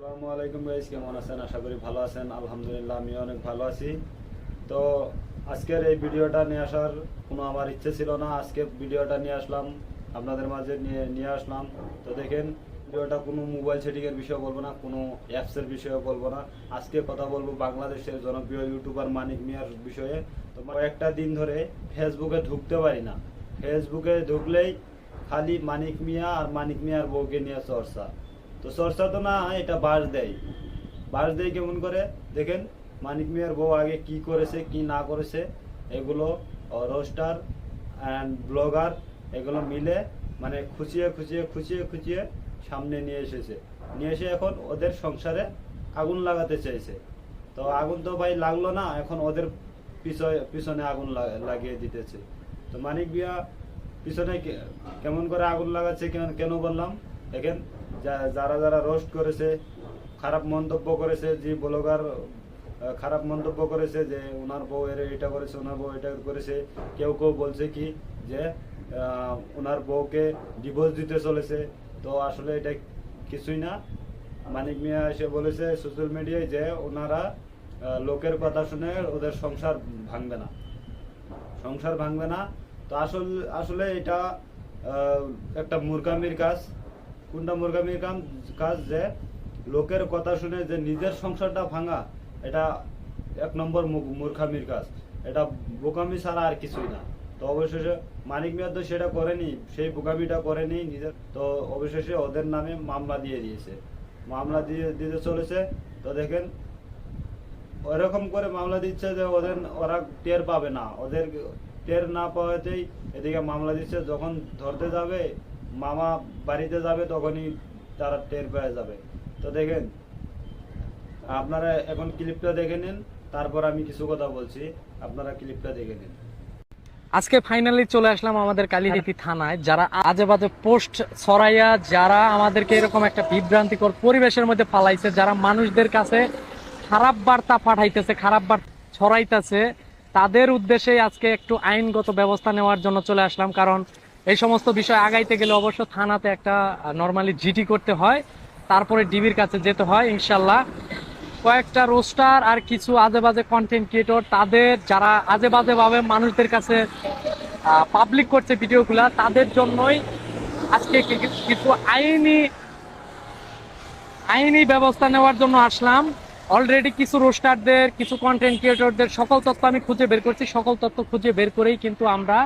আসসালামু আলাইকুম গাইস, কেমন আছেন? আশা করি ভালো আছেন। আলহামদুলিল্লাহ আমিও অনেক ভালো আছি। তো আজকের এই ভিডিওটা নিয়ে আসার কোনো আমার ইচ্ছে ছিল না। আজকে ভিডিওটা নিয়ে আসলাম, আপনাদের মাঝে নিয়ে আসলাম। তো দেখেন, ভিডিওটা কোনো মোবাইল সেটিংয়ের বিষয়ে বলবো না, কোনো অ্যাপসের বিষয়ে বলবো না। আজকে কথা বলবো বাংলাদেশের জনপ্রিয় ইউটিউবার মানিক মিয়ার বিষয়ে। তো কয়েকটা দিন ধরে ফেসবুকে ঢুকতে পারি না। ফেসবুকে ঢুকলেই খালি মানিক মিয়া আর মানিক মিয়ার বউকে নিয়ে চর্চা। তো চর্চা তো না, এটা বাস দেয় কেমন করে দেখেন। মানিক মিয়ার বউ আগে কি করেছে কি না করেছে এগুলো রোস্টার অ্যান্ড ব্লগার এগুলো মিলে মানে খুঁচিয়ে খুঁচিয়ে খুঁচিয়ে খুঁচিয়ে সামনে নিয়ে এসে এখন ওদের সংসারে আগুন লাগাতে চাইছে। তো আগুন তো ভাই লাগলো না, এখন ওদের পিছনে আগুন লাগিয়ে দিতেছে। তো মানিক মিয়া পিছনে কেমন করে আগুন লাগাচ্ছে কেন বললাম দেখেন। যারা যারা রোস্ট করেছে, খারাপ মন্তব্য করেছে, যে ব্লগার খারাপ মন্তব্য করেছে যে ওনার বউ এটা করেছে, ওনার বউ এটা করেছে, কেউ কেউ বলছে কি যে ওনার বউকে ডিভোর্স দিতে চলেছে। তো আসলে এটা কিছুই না। মানিক মিয়া এসে বলেছে সোশ্যাল মিডিয়ায় যে ওনারা লোকের কথা শুনে ওদের সংসার ভাঙবে না। তো আসলে এটা একটা মূর্খামির কাজ। কোনটা মূর্খামির কাজ যে লোকের কথা শুনে যে নিজের সংসারটা ভাঙা, এটা এক নম্বর মূর্খামির কাজ। এটা বোকামি ছাড়া আর কিছুই না। তো অবশেষে মানিক মিয়া তো সেটা করেনি, সেই বোকামিটা করেনি নিজের। তো অবশেষে ওদের নামে মামলা দিয়ে দিতে চলেছে। তো দেখেন ওরকম করে মামলা দিচ্ছে যে ওরা টের পাবে না। ওদের টের না পাওয়াতেই এদিকে মামলা দিচ্ছে। যখন ধরতে যাবে, মামা বাড়িতে যাবে, তখনই তারা টের পেয়ে যাবে। তো দেখেন, আপনারা এখন ক্লিপটা দেখে নিন, তারপর আমি কিছু কথা বলছি। আপনারা ক্লিপটা দেখে নিন। আজকে ফাইনালি চলে আসলাম আমাদের কালিহাতী থানায়। যারা আজে বাজে পোস্ট ছড়াইয়া, যারা আমাদেরকে এরকম একটা বিভ্রান্তিকর পরিবেশের মধ্যে ফালাইছে, যারা মানুষদের কাছে খারাপ বার্তা পাঠাইতেছে, খারাপ বার্তা ছড়াইতেছে, তাদের উদ্দেশ্যে আজকে একটু আইনগত ব্যবস্থা নেওয়ার জন্য চলে আসলাম। কারণ এই সমস্ত বিষয় আগাইতে গেলে অবশ্য থানাতে একটা নর্মালি জিডি করতে হয়, তারপরে ডিবির কাছে যেতে হয়। ইনশাল্লাহ কয়েকটা রোস্টার আর কিছু আজে বাজে কন্টেন্ট ক্রিয়েটর, তাদের যারা আজে বাজে ভাবে মানুষদের কাছে পাবলিক করছে ভিডিওগুলা, তাদের জন্যই আজকে কিছু আইনি ব্যবস্থা নেওয়ার জন্য আসলাম। অলরেডি কিছু রোস্টারদের, কিছু কন্টেন্ট ক্রিয়েটরদের সকল তথ্য আমি খুঁজে বের করছি। সকল তথ্য খুঁজে বের করেই কিন্তু আমরা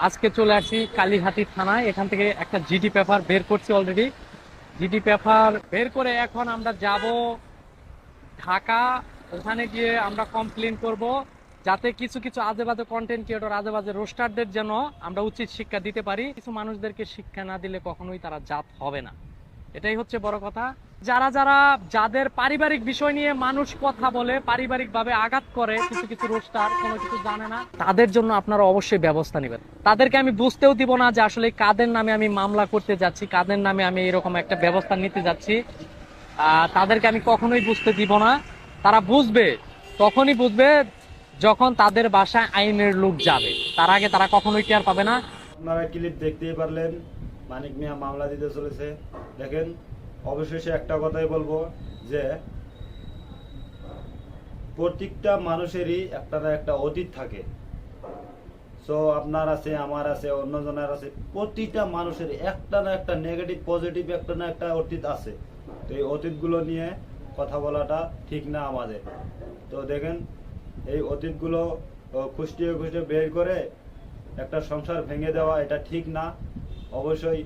আজকে চলে আসি কালিহাতী থানায়। এখান থেকে একটা জিডি পেপার বের করছি অলরেডি। জিডি পেপার বের করে এখন আমরা যাব ঢাকা। ওখানে গিয়ে আমরা কমপ্লেন করব, যাতে কিছু কিছু আজে বাজে কন্টেন্ট ক্রিয়েটর, আজে বাজে রোস্টারদের যেন আমরা উচিত শিক্ষা দিতে পারি। কিছু মানুষদেরকে শিক্ষা না দিলে কখনোই তারা জাত হবে না, এটাই হচ্ছে বড় কথা। যাদের পারিবারিক বিষয় নিয়ে মানুষ কথা বলে, পারিবারিক ভাবে আঘাত করে, কিছু কিছু রোস্টার কোনো কিছু জানে না, তাদের জন্য আপনারা অবশ্যই ব্যবস্থা নেবেন। তাদেরকে আমি বুঝতেও দিব না যে আসলে কাদের নামে আমি মামলা করতে যাচ্ছি, কাদের নামে আমি এরকম একটা ব্যবস্থা নিতে যাচ্ছি। তাদেরকে আমি কখনোই বুঝতে দিব না। তারা তখনই বুঝবে যখন তাদের বাসায় আইনের লোক যাবে। তার আগে তারা কখনোই টের পাবে না। আপনারা ক্লিপ দেখতেই পারলেন, মানিক মিয়া মামলা দিতে চলেছে। দেখেন, অবশেষে একটা কথাই বলবো যে প্রত্যেকটা মানুষেরই একটা না একটা অতীত থাকে। সো আপনার আছে, আমার আছে, অন্যজনের আছে। প্রতিটা মানুষের একটা না একটা নেগেটিভ পজিটিভ একটা না একটা অতীত আছে। তো এই অতীতগুলো নিয়ে কথা বলাটা ঠিক না আমাদের। তো দেখেন, এই অতীতগুলো খুঁটিয়ে বের করে একটা সংসার ভেঙে দেওয়া এটা ঠিক না। অবশ্যই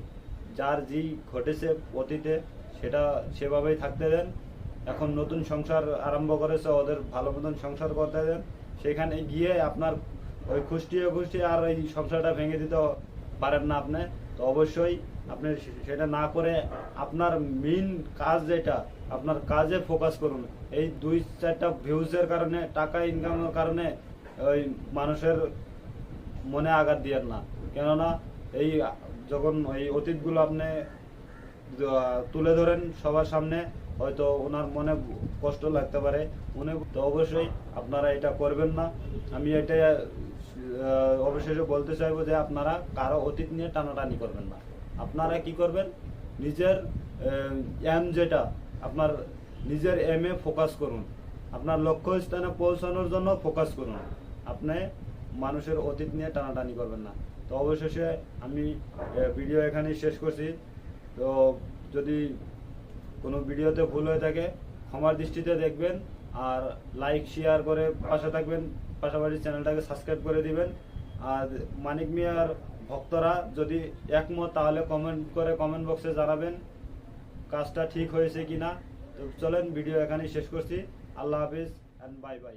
যার যেই ঘটেছে অতীতে সেটা সেভাবেই থাকতে দেন। এখন নতুন সংসার আরম্ভ করেছে, ওদের ভালো মতন সংসার করতে দেন। সেখানে গিয়ে আপনার ওই খুঁটিয়ে আর এই সংসারটা ভেঙে দিতে পারেন না আপনি। তো অবশ্যই আপনি সেটা না করে আপনার মেইন কাজ যেটা, আপনার কাজে ফোকাস করুন। এই 2-4টা ভিউজের কারণে, টাকা ইনকামের কারণে ওই মানুষের মনে আঘাত দিয়েন না। কেননা এই যখন ওই অতীতগুলো আপনি তুলে ধরেন সবার সামনে, হয়তো ওনার মনে কষ্ট লাগতে পারে। তো অবশ্যই আপনারা এটা করবেন না। আমি এটা অবশেষে বলতে চাইবো যে আপনারা কারো অতীত নিয়ে টানাটানি করবেন না। আপনারা কি করবেন, নিজের যেটা আপনার নিজের এমে ফোকাস করুন, আপনার লক্ষ্যস্থানে পৌঁছানোর জন্য ফোকাস করুন। আপনি মানুষের অতীত নিয়ে টানাটানি করবেন না। তো অবশেষে আমি ভিডিও এখানেই শেষ করছি। তো যদি কোনো ভিডিওতে ভুল হয়ে থাকে ক্ষমার দৃষ্টিতে দেখবেন, আর লাইক শেয়ার করে পাশে থাকবেন, পাশাপাশি চ্যানেলটাকে সাবস্ক্রাইব করে দিবেন। আর মানিক মিয়ার ভক্তরা যদি একমত তাহলে কমেন্ট বক্সে জানাবেন কাজটা ঠিক হয়েছে কিনা। তো চলেন ভিডিও এখানেই শেষ করছি। আল্লাহ হাফিজ এন্ড বাই বাই।